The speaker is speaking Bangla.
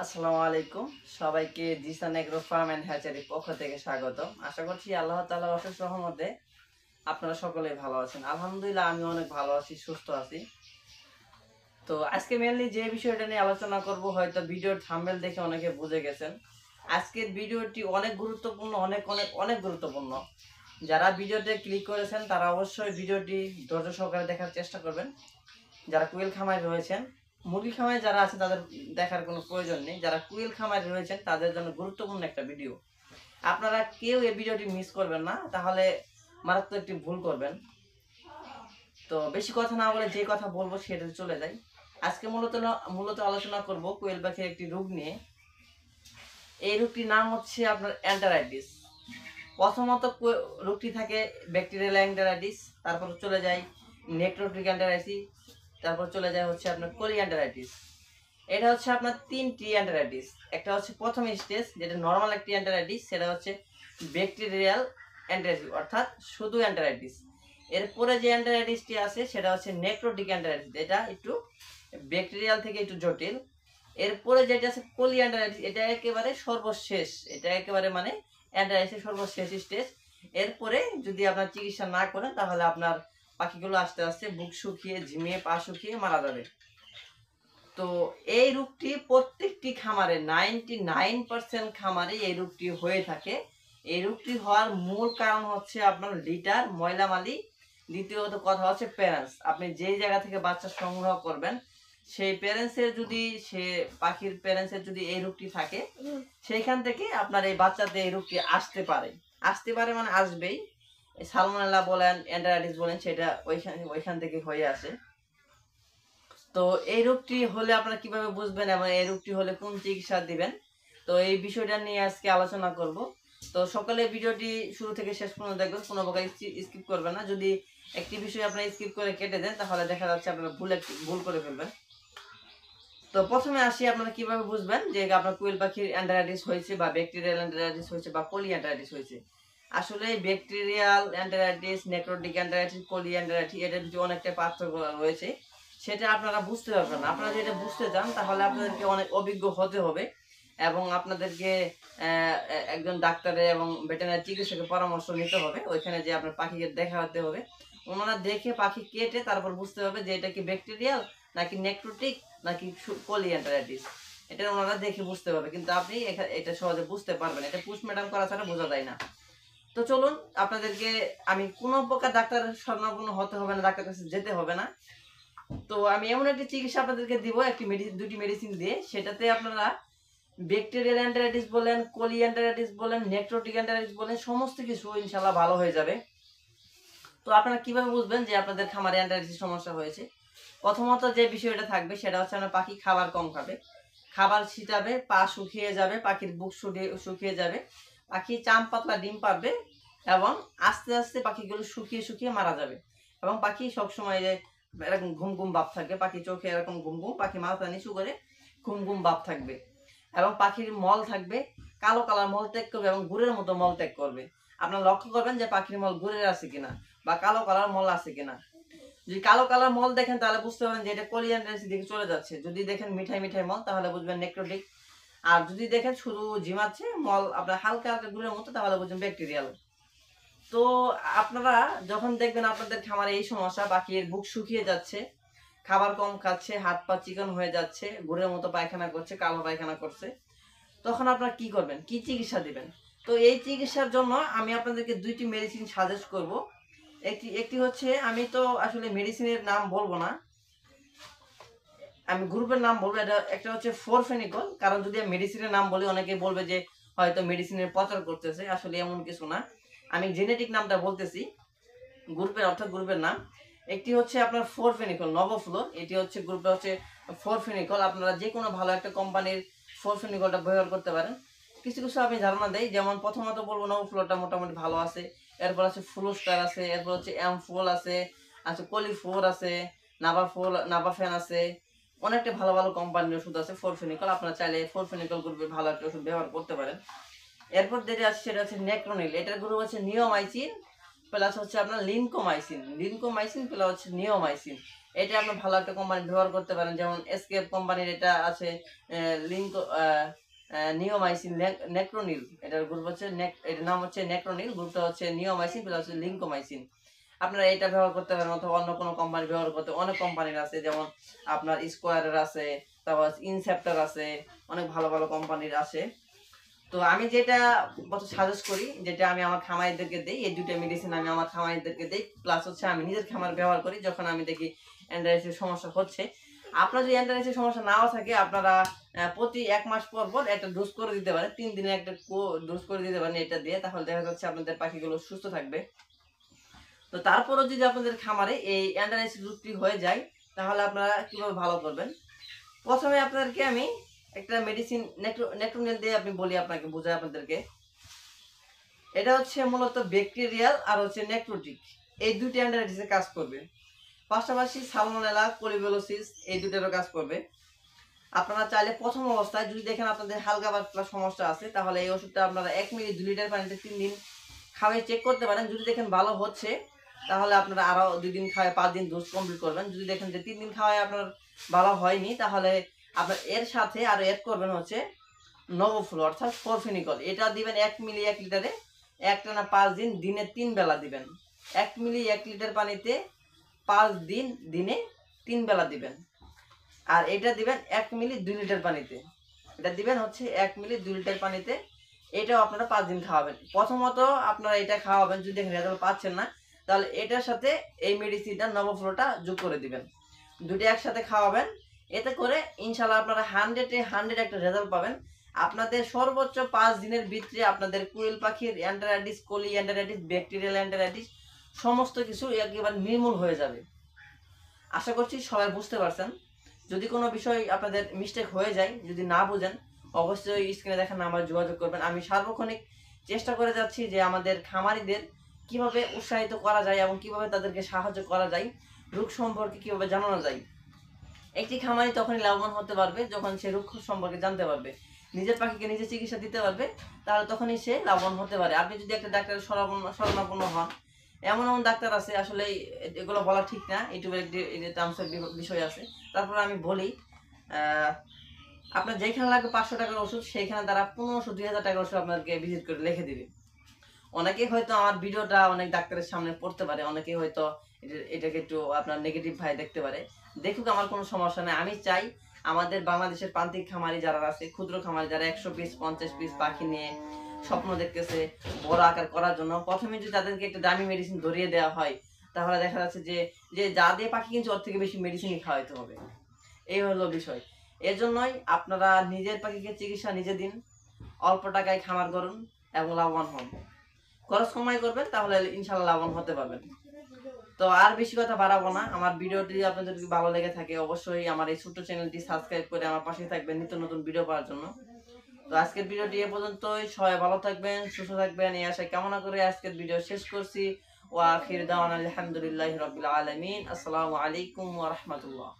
আসসালামু আলাইকুম সবাইকে জিসান এগ্রো ফার্ম এন্ড হ্যাচারির পক্ষ থেকে স্বাগতম। আশা করছি আল্লাহ তাআলার অশেষ রহমতে আপনারা সকলেই ভালো আছেন। আলহামদুলিল্লাহ আমি অনেক ভালো আছি, সুস্থ আছি। তো আজকে মেইনলি যে বিষয়টা নিয়ে আলোচনা করব, হয়তো ভিডিওর থাম্বনেল দেখে অনেকে বুঝে গেছেন। আজকের ভিডিওটি অনেক গুরুত্বপূর্ণ, অনেক অনেক অনেক গুরুত্বপূর্ণ। যারা ভিডিওতে ক্লিক করেছেন তারা অবশ্যই ভিডিওটি ধৈর্য সহকারে দেখার চেষ্টা করবেন। যারা কুইল খামারে রয়েছেন, মুরগি খামারে যারা আছে তাদের দেখার কোনো প্রয়োজন নেই। যারা কুইল খামারে রয়েছেন তাদের জন্য গুরুত্বপূর্ণ একটা ভিডিও। আপনারা কেউ এই ভিডিওটি মিস করবেন না, তাহলে মারাত্মক একটি ভুল করবেন। তো বেশি কথা না বলে যে কথা বলবো সেটা চলে যাই। আজকে মূলত আলোচনা করব কোয়েল পাখির একটি রোগ নিয়ে। এই রোগটির নাম হচ্ছে আপনার এন্টারাইটিস। প্রথমত রোগটি থাকে ব্যাকটেরিয়াল এন্টারাইটিস, তারপর চলে যায় নেক্রোটিক এন্টারাইটিস, তারপর চলে যায় হচ্ছে আপনার কোলি এন্টারাইটিস। এটা হচ্ছে আপনার তিনটি এন্টারাইটিস। একটা হচ্ছে প্রথম স্টেজ, যেটা নর্মাল একটি এন্টারাইটিস, সেটা হচ্ছে ব্যাকটেরিয়াল এন্টারাইটিস অর্থাৎ শুধু এন্টারাইটিস। এরপরে যে এন্টারাইটিসটি আছে সেটা হচ্ছে নেক্রোটিক এন্টারাইটিস, এটা একটু ব্যাকটেরিয়াল থেকে একটু জটিল। এরপরে যেটা আছে কোলি এন্টারাইটিস, এটা একেবারে সর্বশেষ, এটা একেবারে মানে এন্টারাইটিসের সর্বশেষ স্টেজ। এরপরে যদি আপনার চিকিৎসা না করেন তাহলে আপনার পাখিগুলো আস্তে আস্তে বুক শুকিয়ে, ঝিমিয়ে, পা শুকিয়ে মারা যাবে। তো এই রোগটি প্রত্যেকটি খামারে 99% খামারে এই রোগটি হয়ে থাকে। এই রোগটি হওয়ার মূল কারণ হচ্ছে আপনার লিটার, ময়লা মালি। দ্বিতীয়ত কথা হচ্ছে প্যারেন্টস। আপনি যেই জায়গা থেকে বাচ্চা সংগ্রহ করবেন সেই প্যারেন্টসের যদি পাখির প্যারেন্টসের যদি এই রোগটি থাকে, সেইখান থেকে আপনার এই বাচ্চাতে এই রোগটি আসতে পারে মানে আসবেই। সালমোনেলা বলেন, এন্টারাইটিস বলেন, সেটা ওইখান থেকে হয়ে আসে। তো এই রোগটি হলে আপনারা কিভাবে বুঝবেন এবং এই রোগটি হলে কোন চিকিৎসা দিবেন, তো এই বিষয়টা নিয়ে আজকে আলোচনা করব। তো সকলে ভিডিওটি শুরু থেকে শেষ পর্যন্ত দেখবেন, কোনো প্রকার স্কিপ করবেন না। যদি একটি বিষয় আপনারা স্কিপ করে কেটে দেন তাহলে দেখা যাচ্ছে আপনারা ভুল করে ফেলবেন। তো প্রথমে আসি, আপনারা কিভাবে বুঝবেন যে আপনার কোয়েল পাখির এন্টারাইটিস হয়েছে বা ব্যাকটেরিয়াল এন্টারাইটিস হয়েছে বা পলি এন্টারাইটিস হয়েছে। আসলে ব্যাকটেরিয়াল এন্টারাইটিস, নেক্রোটিক এন্টারাইটিস, পলি এন্টারাইটিস, এটার যে অনেকটা পার্থক্য রয়েছে, সেটা আপনারা বুঝতে পারবেন না। আপনারা যেটা বুঝতে চান তাহলে আপনাদেরকে অনেক অভিজ্ঞ হতে হবে এবং আপনাদেরকে একজন ডাক্তারের এবং ভেটেরিনারি চিকিৎসকের পরামর্শ নিতে হবে। ওইখানে যে আপনার পাখিকে দেখাতে হবে, ওনারা দেখে পাখি কেটে তারপর বুঝতে হবে যে এটা কি ব্যাকটেরিয়াল নাকি নেক্রোটিক নাকি পলি এন্টারাইটিস। এটা ওনারা দেখে বুঝতে পারবে, কিন্তু আপনি এটা সহজে বুঝতে পারবেন, এটা পোস্টমর্টম করা ছাড়া বোঝা যায় না। তো চলুন, আপনাদেরকে আমি কোনো প্রকার ডাক্তারের শরণাপন্ন হতে হবে না, ডাক্তারের কাছে যেতে হবে না। তো আমি এমন একটি চিকিৎসা আপনাদেরকে দিব, দুটি মেডিসিন দিয়ে, সেটাতে আপনারা ব্যাকটেরিয়াল এন্টারাইটিস বলেন, কোলি এন্টারাইটিস বলেন, নেক্রোটিক এন্টারাইটিস বলেন, সমস্ত কিছু ইনশাআল্লাহ ভালো হয়ে যাবে। তো আপনারা কিভাবে বুঝবেন যে আপনাদের খামারে এন্টারাইটিস সমস্যা হয়েছে? প্রথমত যে বিষয়টা থাকবে সেটা হচ্ছে আপনার পাখি খাবার কম খাবে, খাবার ছিটাবে, পা শুকিয়ে যাবে, পাখির বুক শুকিয়ে যাবে, পাখি চাম পাতলা ডিম পারবে এবং আস্তে আস্তে পাখিগুলো শুকিয়ে শুকিয়ে মারা যাবে। এবং পাখি সবসময় এরকম ঘুম ঘুম ভাব থাকবে, পাখি চোখে এরকম ঘুম ঘুম, পাখি মাথা নিচু করে ঘুম ঘুম ভাব থাকবে। এবং পাখির মল থাকবে কালো কালার, মল ত্যাগ করবে এবং গুড়ের মতো মল ত্যাগ করবে। আপনারা লক্ষ্য করবেন যে পাখির মল গুড়ের আছে কিনা বা কালো কালার মল আছে কিনা। যদি কালো কালার মল দেখেন তাহলে বুঝতে পারেন যে এটা কোলি এন্টারাইটিস দিকে চলে যাচ্ছে। যদি দেখেন মিঠাই মিঠাই মল তাহলে বুঝবেন নেক্রোটিক। আর যদি দেখেন শুধু ঝিমাচ্ছে মল আপনার হালকা হালকা গুড়ের মতো তাহলে বুঝবেন ব্যাকটেরিয়াল। তো আপনারা যখন দেখবেন আপনাদের খামারে এই সমস্যা, পাখির বুক শুকিয়ে যাচ্ছে, খাবার কম খাচ্ছে, হাত পা চিকন হয়ে যাচ্ছে, গুড়ের মতো পায়খানা করছে, কালো পায়খানা করছে, তখন আপনারা কি করবেন, কি চিকিৎসা দিবেন? তো এই চিকিৎসার জন্য আমি আপনাদেরকে দুইটি মেডিসিন সাজেস্ট করব। একটি হচ্ছে, আমি তো আসলে মেডিসিনের নাম বলবো না, আমি গ্রুপের নাম বলবো। একটা হচ্ছে ফোরফেনিকল। কারণ যদি আমি মেডিসিনের নাম বলি অনেকে বলবে যে হয়তো মেডিসিনের প্রচার করতেছে, আসলে এমন কিছু না। আমি জেনেটিক নামটা বলতেছি, গ্রুপের নাম। একটি হচ্ছে আপনার ফোরফেনিকল নভোফ্লোর, এটি হচ্ছে গ্রুপে হচ্ছে ফোরফেনিকল। আপনারা যে কোনো ভালো একটা কোম্পানির ফোরফেনিকলটা ব্যবহার করতে পারেন। কিছু কিছু আমি ধারণা দেই, যেমন প্রথমত বলবো নভোফ্লোরটা মোটামুটি ভালো আছে, এরপর আছে ফ্লুস্টার আছে, এরপর হচ্ছে এমফোল আছে, কলিফোর আছে, নাভাফেন আছে, অনেকটা ভালো ভালো কোম্পানির ওষুধ আছে ফোরফেনিকল। আপনারা চাইলে ফোরফেনিকল গ্রুপের ভালো একটা ওষুধ ব্যবহার করতে পারেন। এরপর যেটা আছে সেটা হচ্ছে নেক্রোনিল, এটার গ্রুপ হচ্ছে নিওমাইসিন প্লাস হচ্ছে আপনার লিনকোমাইসিন প্লাস হচ্ছে নিওমাইসিন। এটা আপনি ভালো একটা কোম্পানি ব্যবহার করতে পারেন, যেমন এসকেপ কোম্পানির এটা আছে লিঙ্ক নিওমাইসিন নেক্রোনিল, এটার গ্রুপ হচ্ছে এটার নাম হচ্ছে নেক্রোনিল, গ্রুপটা হচ্ছে নিওমাইসিন প্লাস লিঙ্কোমাইসিন। আপনারা এটা ব্যবহার করতে পারেন, অথবা অন্য কোনো কোম্পানি ব্যবহার করতে, অনেক কোম্পানির আছে, যেমন আপনার স্কোয়ারের আছে, তারপর ইনসেপ্টার আছে, অনেক ভালো ভালো কোম্পানির আছে। তো আমি যেটা সাজেস্ট করি, যেটা আমি আমার খামারিদেরকে দেই, এই দুটো মেডিসিন আমি আমার খামারিদেরকে দেই, প্লাস হচ্ছে আমি নিজের খামার ব্যবহার করি যখন আমি দেখি অ্যান্ডারাইটিসের সমস্যা হচ্ছে। আপনার যদি অ্যান্ডারাইটিসের সমস্যা নাও থাকে, আপনারা প্রতি 1 মাস পর পর একটা ডোজ করে দিতে পারেন, 3 দিনে একটা ডোজ করে দিতে পারেন এটা দিয়ে, তাহলে দেখা যাচ্ছে আপনাদের পাখিগুলো সুস্থ থাকবে। তো তারপরও যদি আপনাদের খামারে এই অ্যান্ডারাইটিস রোগটি হয়ে যায়, তাহলে আপনারা কিভাবে ভালো করবেন? প্রথমে আপনাদেরকে আমি একটা মেডিসিন নেক্রোনিল দিয়ে আমি বলি, আপনাকে বোঝাই আপনাদেরকে। এটা হচ্ছে মূলত ব্যাকটেরিয়াল আর হচ্ছে নেক্রোটিক, এই দুটি অ্যান্ডারাইটিসে কাজ করবে। পাশাপাশি সালমোনেলা, কোলিবোলোসিস এই দুটোরও কাজ করবে। আপনারা চাইলে প্রথম অবস্থায় যদি দেখেন আপনাদের হালকা পাতলা সমস্যা আছে, তাহলে এই ওষুধটা আপনারা 1 মিলি 2 লিটার পানিতে 3 দিন খাওয়াই চেক করতে পারেন। যদি দেখেন ভালো হচ্ছে, তাহলে আপনারা আরো 2 দিন খাওয়াই 5 দিন ডোজ কমপ্লিট করবেন। যদি দেখেন যে 3 দিন খাওয়াই আপনার ভালো হয়নি, তাহলে আপনার এর সাথে আরো এড করবেন হচ্ছে নোভোফ্লো অর্থাৎ ফরফেনিকল। এটা দিবেন 1 মিলি 1 লিটারে, একটানা 5 দিন, দিনে 3 বেলা দিবেন। 1 মিলি 1 লিটার পানিতে 5 দিন, দিনে 3 বেলা দিবেন। আর এটা দিবেন 1 মিলি 2 লিটার পানিতে, এটা দিবেন হচ্ছে 1 মিলি 2 লিটার পানিতে। এটাও আপনারা 5 দিন খাওয়াবেন। প্রথমত আপনারা এটা খাওয়াবেন, যদি রেজাল্ট পাচ্ছেন না, তাহলে এটার সাথে এই মেডিসিনটা নোভোফ্লোটা যোগ করে দিবেন, দুটো একসাথে খাওয়াবেন। এতে করে ইনশাল্লাহ আপনারা 100-এ 100 একটা রেজাল্ট পাবেন। আপনাদের সর্বোচ্চ 5 দিনের ভিতরে আপনাদের কোয়েল পাখির enteritis, Koli enteritis, bacterial enteritis সমস্ত কিছু একেবারে নির্মূল হয়ে যাবে। আশা করছি সবাই বুঝতে পারছেন। যদি কোনো বিষয় আপনাদের মিস্টেক হয়ে যায়, যদি না বুঝেন, অবশ্যই স্ক্রিনে দেখা নাম্বারে যোগাযোগ করবেন। আমি সার্বক্ষণিক চেষ্টা করে যাচ্ছি যে আমাদের খামারিদের কিভাবে উৎসাহিত করা যায় এবং কিভাবে তাদেরকে সাহায্য করা যায়, রোগ সম্পর্কে কিভাবে জানানো যায়। একটি খামারি তখনই লাভবান হতে পারবে যখন সে রোগ সম্পর্কে জানতে পারবে, নিজের পাখিকে নিজে চিকিৎসা দিতে পারবে, তাহলে তখনই সে লাভবান হতে পারে। আপনি যদি একটা ডাক্তারের শরণাপন্ন হন, এমন এমন ডাক্তার আছে, আসলে এগুলো বলা ঠিক না, ইউটিউবের একটি টার্মসের বিষয় আছে, তারপরে আমি বলি, আপনার যেখানে লাগবে 500 টাকার ওষুধ, সেইখানে তারা 1500-2000 টাকার ওষুধ আপনাদেরকে ভিজিট করে লিখে দিবে। অনেকে হয়তো আমার ভিডিওটা অনেক ডাক্তারের সামনে পড়তে পারে, অনেকে হয়তো এটাকে একটু আপনার নেগেটিভ ভাই দেখতে পারে। দেখুক, আমার কোনো সমস্যা নেই। আমি চাই আমাদের বাংলাদেশের প্রান্তিক খামারি যারা আছে, ক্ষুদ্র খামারি যারা 100 পিস 50 পিস পাখি নিয়ে স্বপ্ন দেখতেছে বড় আকার করার জন্য, প্রথমে যদি তাদেরকে একটা দামি মেডিসিন ধরিয়ে দেওয়া হয়, তাহলে দেখা যাচ্ছে যে যা দিয়ে পাখি কিনছে ওর থেকে বেশি মেডিসিনই খাওয়াইতে হবে। এই হলো বিষয়। এর জন্যই আপনারা নিজের পাখিকে চিকিৎসা নিজে দিন, অল্প টাকায় খামার করুন এবং লাভবান হন। খরচ কমাই করবেন, তাহলে ইনশাল্লাহ লাভবান হতে পারবেন। তো আর বেশি কথা বাড়াবো না। আমার ভিডিওটি আপনাদের যদি ভালো লেগে থাকে, অবশ্যই আমার এই ছোট্ট চ্যানেলটি সাবস্ক্রাইব করে আমার পাশে থাকবেন নিত্য নতুন ভিডিও পাওয়ার জন্য। তো আজকের ভিডিওটি এ পর্যন্তই। সবাই ভালো থাকবেন, সুস্থ থাকবেন, এই আশায় কামনা করে আজকের ভিডিও শেষ করছি। ওয়া আখির দাওয়ানা আলহামদুলিল্লাহি রাব্বিল আলামিন। আসসালামু আলাইকুম ওয়া রাহমাতুল্লাহ।